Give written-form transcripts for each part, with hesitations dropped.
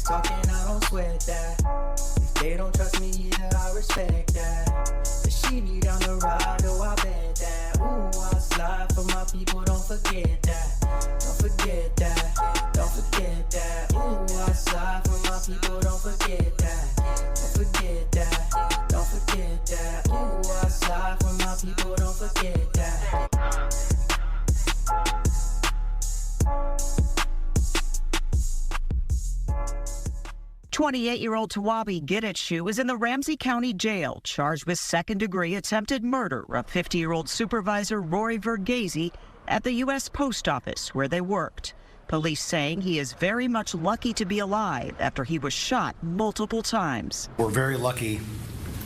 talking, I don't sweat that. If they don't trust me either, I respect that. But she need down the ride, oh, I bet that. Ooh, I slide for my people, don't forget that. Don't forget that. Don't forget that. Ooh, I slide for my people, don't forget that. Don't forget that. Don't forget that. Ooh, I slide for my people, don't forget that. 28-year-old Tawabi Gidichu is in the Ramsey County Jail, charged with second-degree attempted murder of 50-year-old supervisor Rory Verghese at the U.S. Post Office where they worked. Police saying he is very much lucky to be alive after he was shot multiple times. We're very lucky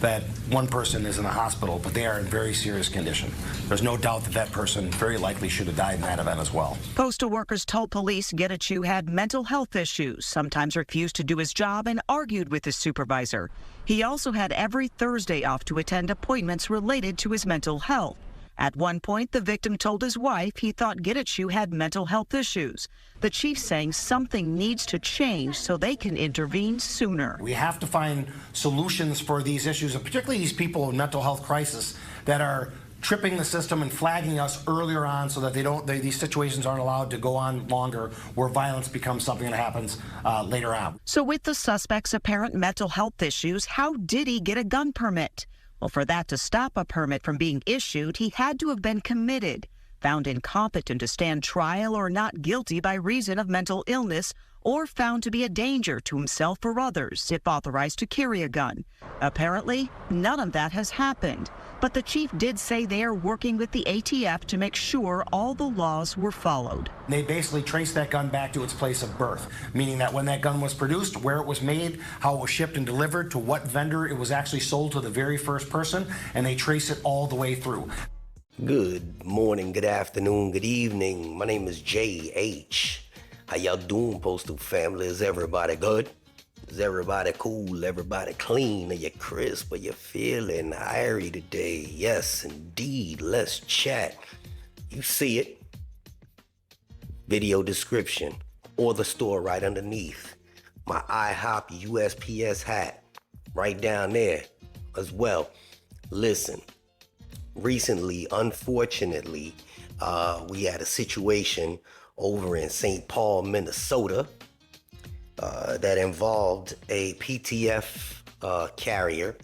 that one person is in the hospital, but they are in very serious condition. There's no doubt that that person very likely should have died in that event as well. Postal workers told police Gidichu had mental health issues, sometimes refused to do his job and argued with his supervisor. He also had every Thursday off to attend appointments related to his mental health. At one point, the victim told his wife he thought Gidichu had mental health issues. The chief saying something needs to change so they can intervene sooner. We have to find solutions for these issues, and particularly these people in mental health crisis that are tripping the system and flagging us earlier on so that these situations aren't allowed to go on longer, where violence becomes something that happens later on. So with the suspect's apparent mental health issues, how did he get a gun permit? Well, for that to stop a permit from being issued, he had to have been committed, found incompetent to stand trial or not guilty by reason of mental illness, or found to be a danger to himself or others if authorized to carry a gun. Apparently, none of that has happened. But the chief did say they are working with the ATF to make sure all the laws were followed. They basically traced that gun back to its place of birth, meaning that when that gun was produced, where it was made, how it was shipped and delivered, to what vendor it was actually sold to the very first person, and they trace it all the way through. Good morning, good afternoon, good evening. My name is JH. How y'all doing, Postal family? Is everybody good? Is everybody cool? Everybody clean? Are you crisp? Are you feeling airy today? Yes, indeed. Let's chat. You see it. Video description or the store right underneath. My IHOP USPS hat right down there as well. Listen, recently, unfortunately, we had a situation over in St. Paul, Minnesota, that involved a PTF carrier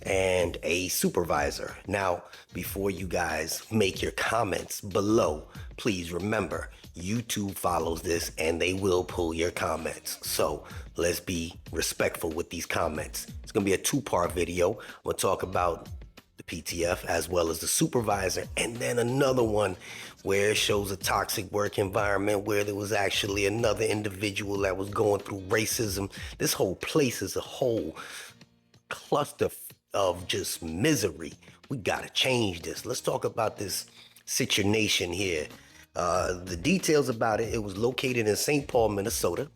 and a supervisor. Now, before you guys make your comments below, please remember, YouTube follows this and they will pull your comments. So let's be respectful with these comments. It's gonna be a two-part video. I'm gonna talk about the PTF as well as the supervisor, and then another one where it shows a toxic work environment where there was actually another individual that was going through racism. This whole place is a whole cluster of just misery. We gotta change this. Let's talk about this situation here. The details about it, it was located in St. Paul, Minnesota.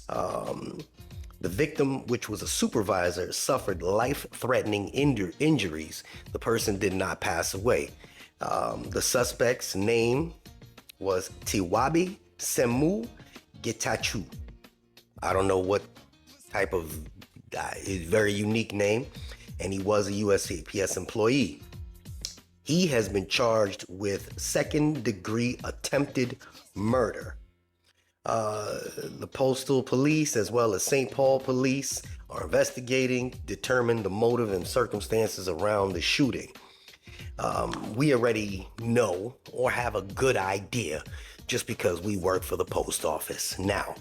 The victim, which was a supervisor, suffered life-threatening injuries. The person did not pass away. The suspect's name was Tawabi Semu Gidichu. I don't know what type of guy, his very unique name, and he was a USPS employee. He has been charged with second-degree attempted murder. The Postal Police as well as St. Paul Police are investigating, determine the motive and circumstances around the shooting. We already know or have a good idea just because we work for the post office. Now,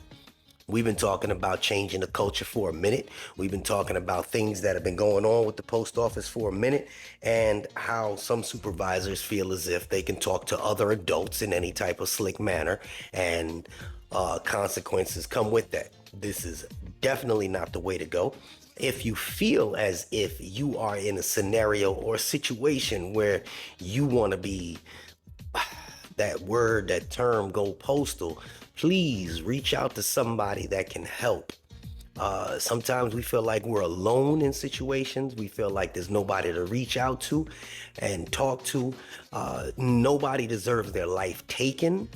we've been talking about changing the culture for a minute. We've been talking about things that have been going on with the post office for a minute, and how some supervisors feel as if they can talk to other adults in any type of slick manner, and consequences come with that. This is definitely not the way to go. If you feel as if you are in a scenario or situation where you want to be, that word, that term, go postal, please reach out to somebody that can help. Sometimes we feel like we're alone in situations. We feel like there's nobody to reach out to and talk to. Nobody deserves their life taken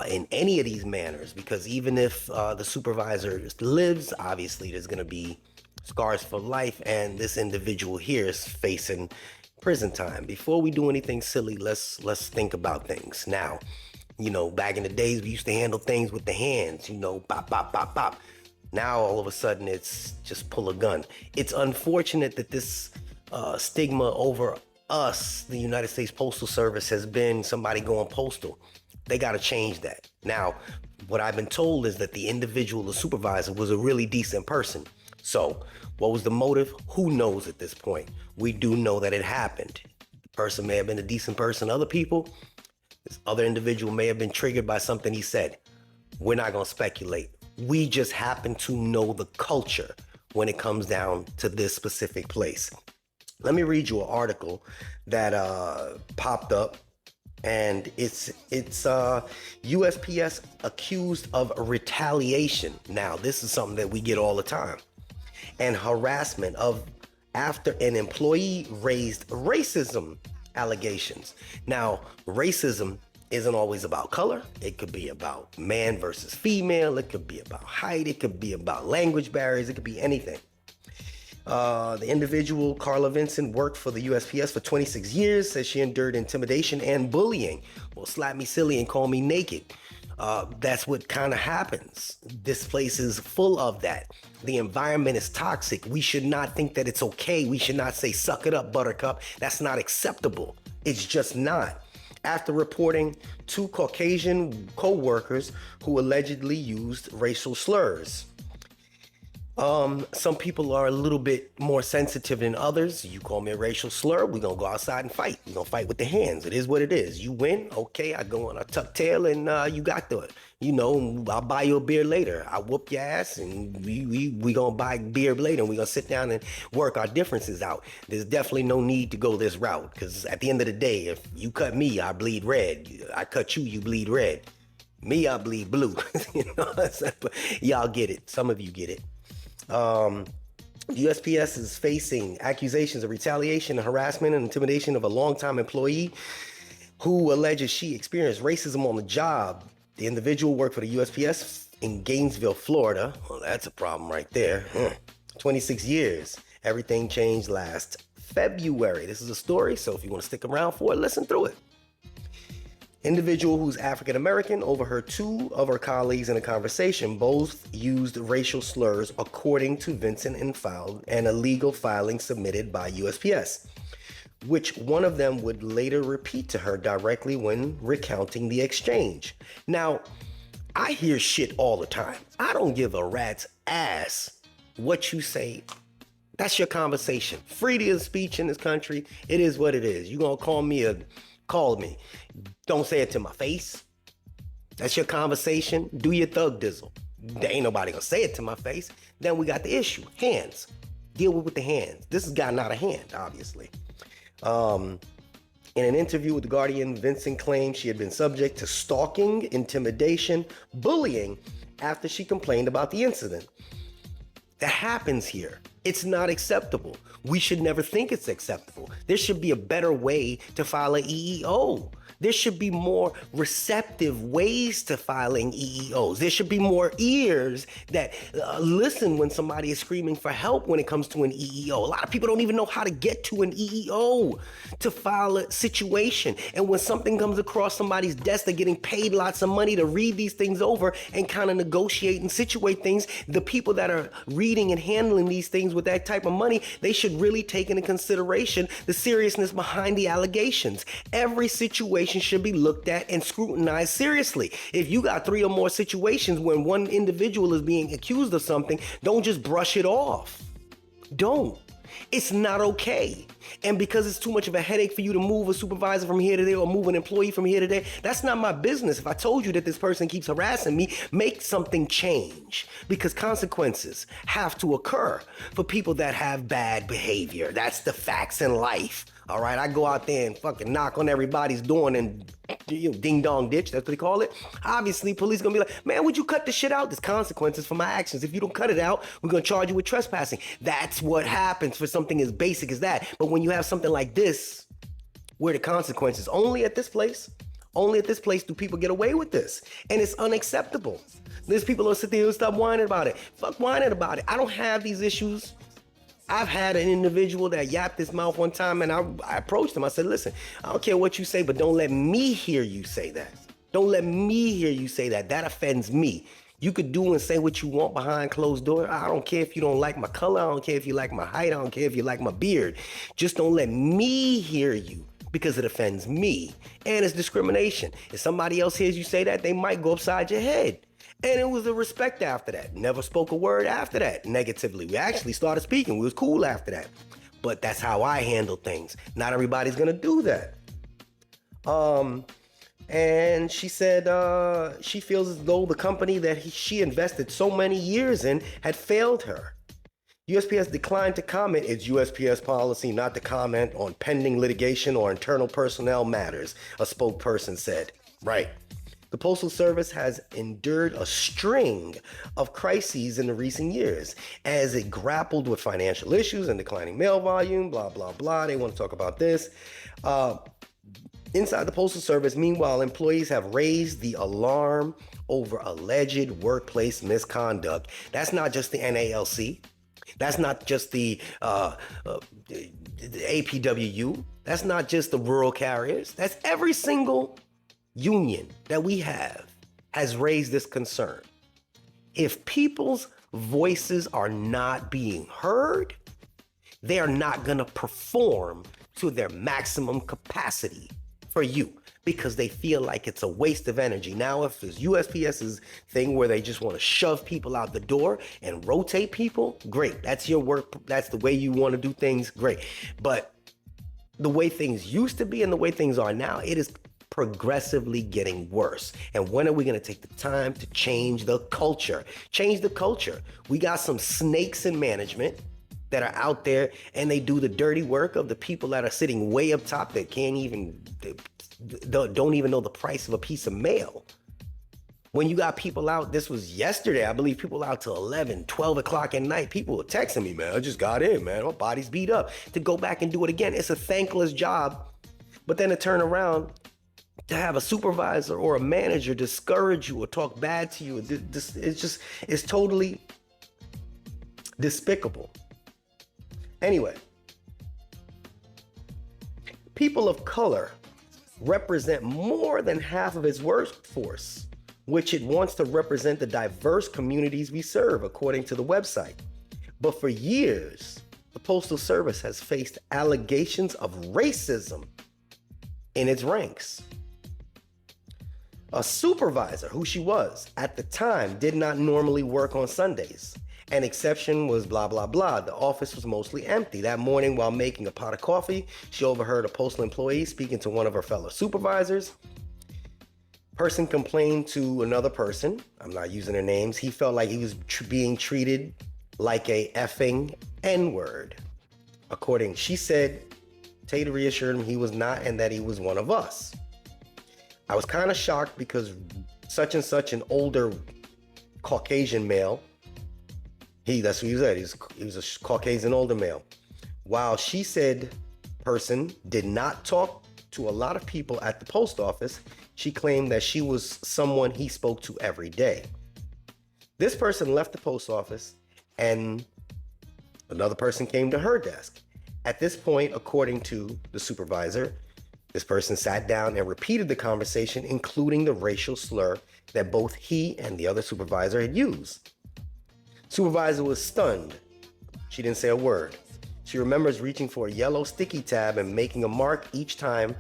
in any of these manners, because even if the supervisor lives, obviously there's going to be scars for life, and this individual here is facing prison time. Before we do anything silly, let's think about things. Now, back in the days, we used to handle things with the hands, pop, pop, pop, pop. Now, all of a sudden, it's just pull a gun. It's unfortunate that this stigma over us, the United States Postal Service, has been somebody going postal. They got to change that. Now, what I've been told is that the individual, the supervisor, was a really decent person. So what was the motive? Who knows at this point? We do know that it happened. The person may have been a decent person. Other people, this other individual may have been triggered by something he said. We're not going to speculate. We just happen to know the culture when it comes down to this specific place. Let me read you an article that popped up, and it's USPS accused of retaliation. Now, this is something that we get all the time. And harassment after an employee raised racism allegations. Now, racism isn't always about color. It could be about man versus female. It could be about height. It could be about language barriers. It could be anything. The individual, Carla Vincent, worked for the USPS for 26 years, says she endured intimidation and bullying. Well, slap me silly and call me naked. That's what kind of happens. This place is full of that. The environment is toxic. We should not think that it's okay. We should not say, suck it up, buttercup. That's not acceptable. It's just not. After reporting 2 Caucasian co-workers who allegedly used racial slurs. Some people are a little bit more sensitive than others. You call me a racial slur, we're going to go outside and fight. We're going to fight with the hands. It is what it is. You win, okay, I go on a tuck tail and you got the, I'll buy you a beer later. I whoop your ass and we going to buy beer later, and we're going to sit down and work our differences out. There's definitely no need to go this route, because at the end of the day, if you cut me, I bleed red. I cut you, you bleed red. Me, I bleed blue. Y'all get it. Some of you get it. USPS is facing accusations of retaliation, harassment, and intimidation of a longtime employee who alleges she experienced racism on the job. The individual worked for the USPS in Gainesville, Florida. Well, that's a problem right there. 26 years. Everything changed last February. This is a story, so if you want to stick around for it, listen through it. Individual who's African American overheard 2 of her colleagues in a conversation. Both used racial slurs, according to Vincent, and filed an illegal filing submitted by USPS, which one of them would later repeat to her directly when recounting the exchange. Now, I hear shit all the time. I don't give a rat's ass what you say. That's your conversation. Freedom of speech in this country. It is what it is. You gonna call me call me. Don't say it to my face. That's your conversation. Do your thug dizzle. There ain't nobody gonna say it to my face. Then we got the issue. Hands. Deal with the hands. This has gotten out of hand, obviously. In an interview with The Guardian, Vincent claimed she had been subject to stalking, intimidation, bullying after she complained about the incident. That happens here. It's not acceptable. We should never think it's acceptable. There should be a better way to file an EEO. There should be more receptive ways to filing EEOs. There should be more ears that listen when somebody is screaming for help when it comes to an EEO. A lot of people don't even know how to get to an EEO to file a situation. And when something comes across somebody's desk, they're getting paid lots of money to read these things over and kind of negotiate and situate things. The people that are reading and handling these things with that type of money, they should really take into consideration the seriousness behind the allegations. Every situation should be looked at and scrutinized seriously. If you got 3 or more situations when one individual is being accused of something, don't just brush it off. Don't. It's not okay. And because it's too much of a headache for you to move a supervisor from here to there or move an employee from here to there, that's not my business. If I told you that this person keeps harassing me, make something change, because consequences have to occur for people that have bad behavior. That's the facts in life. All right, I go out there and fucking knock on everybody's door and ding dong ditch, that's what they call it. Obviously, police gonna be like, man, would you cut this shit out? There's consequences for my actions. If you don't cut it out, we're gonna charge you with trespassing. That's what happens for something as basic as that. But when you have something like this, where the consequences, only at this place do people get away with this. And it's unacceptable. There's people who sit there and stop whining about it. Fuck whining about it. I don't have these issues. I've had an individual that yapped his mouth one time, and I approached him. I said, listen, I don't care what you say, but don't let me hear you say that. Don't let me hear you say that. That offends me. You could do and say what you want behind closed doors. I don't care if you don't like my color. I don't care if you like my height. I don't care if you like my beard. Just don't let me hear you, because it offends me. And it's discrimination. If somebody else hears you say that, they might go upside your head. And it was a respect after that. Never spoke a word after that negatively. We actually started speaking. We was cool after that. But that's how I handle things. Not everybody's gonna do that. And she said she feels as though the company that she invested so many years in had failed her. USPS declined to comment. It's USPS policy not to comment on pending litigation or internal personnel matters, a spokesperson said. Right. The Postal Service has endured a string of crises in the recent years as it grappled with financial issues and declining mail volume, blah, blah, blah. They want to talk about this. Inside the Postal Service, meanwhile, employees have raised the alarm over alleged workplace misconduct. That's not just the NALC. That's not just the APWU. That's not just the rural carriers. That's every single union that we have has raised this concern. If people's voices are not being heard, they are not going to perform to their maximum capacity for you because they feel like it's a waste of energy. Now, if it's USPS's thing where they just want to shove people out the door and rotate people, great. That's your work. That's the way you want to do things. Great. But the way things used to be and the way things are now, it is progressively getting worse. And when are we going to take the time to change the culture? Change the culture. We got some snakes in management that are out there and they do the dirty work of the people that are sitting way up top that can't even, don't even know the price of a piece of mail. When you got people out, this was yesterday, I believe, people out till 11, 12 o'clock at night. People were texting me, man, I just got in, man. My body's beat up. To go back and do it again, it's a thankless job. But then to turn around, to have a supervisor or a manager discourage you or talk bad to you, it's totally despicable. Anyway, people of color represent more than half of its workforce, which it wants to represent the diverse communities we serve, according to the website. But for years, the Postal Service has faced allegations of racism in its ranks. A supervisor, who she was at the time, did not normally work on Sundays. An exception was blah, blah, blah. The office was mostly empty. That morning, while making a pot of coffee, she overheard a postal employee speaking to one of her fellow supervisors. Person complained to another person. I'm not using their names. He felt like he was being treated like a effing N-word. According, she said, Tater reassured him he was not and that he was one of us. I was kind of shocked because such and such an older Caucasian male, that's what he said, he was a Caucasian older male. While she said person did not talk to a lot of people at the post office, she claimed that she was someone he spoke to every day. This person left the post office and another person came to her desk. At this point, according to the supervisor, this person sat down and repeated the conversation, including the racial slur that both he and the other supervisor had used. Supervisor was stunned. She didn't say a word. She remembers reaching for a yellow sticky tab and making a mark each time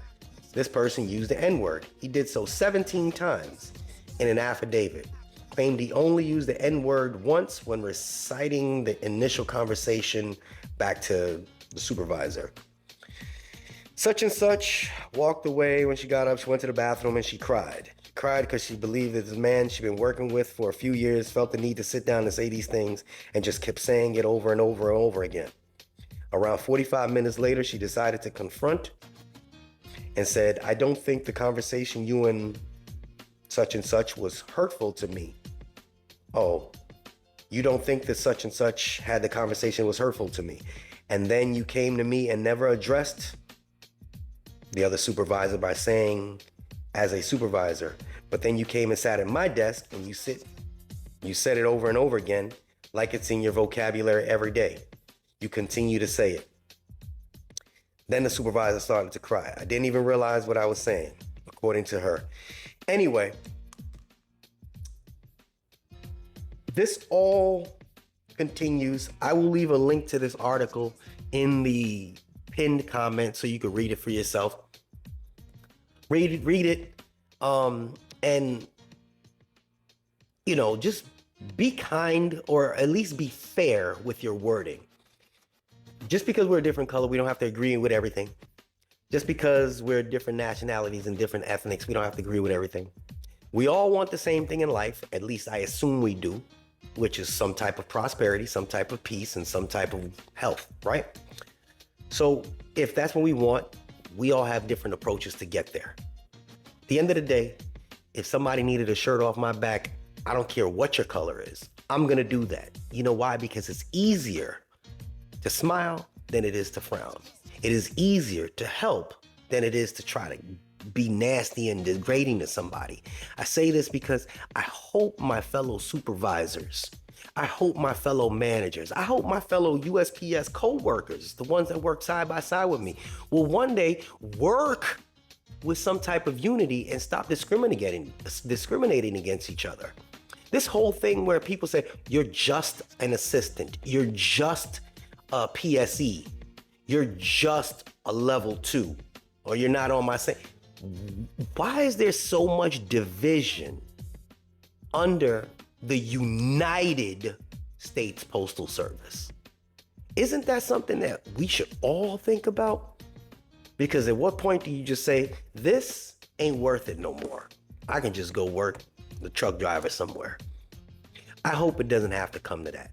this person used the N-word. He did so 17 times in an affidavit. Claimed he only used the N-word once when reciting the initial conversation back to the supervisor. Such and such walked away. When she got up, she went to the bathroom and she cried. She cried because she believed that this man she'd been working with for a few years felt the need to sit down and say these things and just kept saying it over and over and over again. Around 45 minutes later, she decided to confront and said, I don't think the conversation you and such was hurtful to me. Oh, you don't think that such and such had the conversation was hurtful to me. And then you came to me and never addressed the other supervisor by saying, as a supervisor, but then you came and sat at my desk and you said it over and over again like it's in your vocabulary every day. You continue to say it. Then the supervisor started to cry. I didn't even realize what I was saying, according to her. Anyway, this all continues. I will leave a link to this article in the pinned comment so you can read it for yourself. Read it, and just be kind, or at least be fair with your wording. Just because we're a different color, we don't have to agree with everything. Just because we're different nationalities and different ethnics, we don't have to agree with everything. We all want the same thing in life, at least I assume we do, which is some type of prosperity, some type of peace, and some type of health, right? So if that's what we want, we all have different approaches to get there. At the end of the day, if somebody needed a shirt off my back, I don't care what your color is, I'm gonna do that. You know why? Because it's easier to smile than it is to frown. It is easier to help than it is to try to be nasty and degrading to somebody. I say this because I hope my fellow supervisors, I hope my fellow managers, I hope my fellow USPS co-workers, the ones that work side by side with me, will one day work with some type of unity and stop discriminating against each other. This whole thing where people say, you're just an assistant, you're just a PSE, you're just a level 2, or you're not on my same. Why is there so much division under the United States Postal Service? Isn't that something that we should all think about? Because at what point do you just say, this ain't worth it no more? I can just go work the truck driver somewhere. I hope it doesn't have to come to that.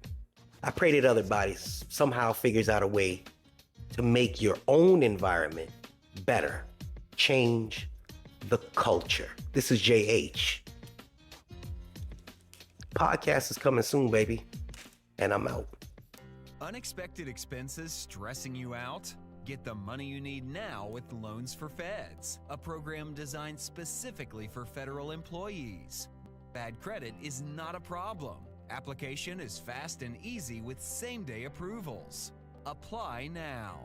I pray that other bodies somehow figures out a way to make your own environment better. Change the culture. This is JH. Podcast is coming soon, baby. And I'm out. Unexpected expenses stressing you out? Get the money you need now with Loans for Feds, a program designed specifically for federal employees. Bad credit is not a problem. Application is fast and easy with same-day approvals. Apply now.